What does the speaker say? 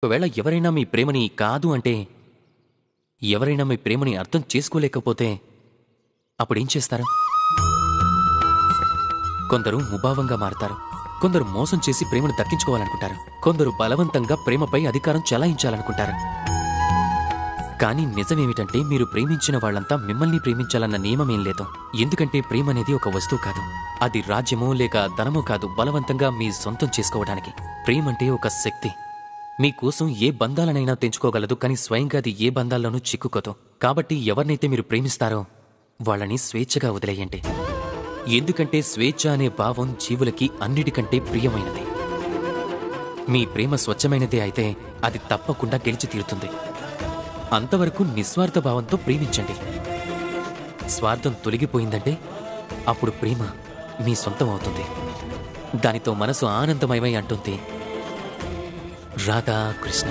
ఒకవేళ ఎవరైనా మీ ప్రేమని కాదు అంటే, ఎవరైనా మీ ప్రేమని అర్థం చేసుకోలేకపోతే అప్పుడేం చేస్తారు? కొందరు ముభావంగా మారతారు. కొందరు మోసం చేసి ప్రేమను దక్కించుకోవాలనుకుంటారు. కొందరు బలవంతంగా ప్రేమపై అధికారం చెలాయించాలనుకుంటారు. కానీ నిజమేమిటంటే, మీరు ప్రేమించిన వాళ్లంతా మిమ్మల్ని ప్రేమించాలన్న నియమమేం లేదు. ఎందుకంటే ప్రేమనేది ఒక వస్తువు కాదు. అది రాజ్యమో లేక ధనమో కాదు, బలవంతంగా మీ సొంతం చేసుకోవడానికి. ప్రేమంటే ఒక శక్తి. మీకోసం ఏ బంధాలనైనా తెంచుకోగలదు, కానీ స్వయంగా అది ఏ బంధాల్లోనూ చిక్కుకోదు. కాబట్టి ఎవరినైతే మీరు ప్రేమిస్తారో వాళ్ళని స్వేచ్ఛగా వదిలేయండి. ఎందుకంటే స్వేచ్ఛ అనే భావం జీవులకి అన్నిటికంటే ప్రియమైనది. మీ ప్రేమ స్వచ్ఛమైనదే అయితే అది తప్పకుండా గెలిచి తీరుతుంది. అంతవరకు నిస్వార్థ భావంతో ప్రేమించండి. స్వార్థం తొలగిపోయిందంటే అప్పుడు ప్రేమ మీ సొంతం అవుతుంది. దానితో మనసు ఆనందమయమై అంటుంది, రాధా కృష్ణ.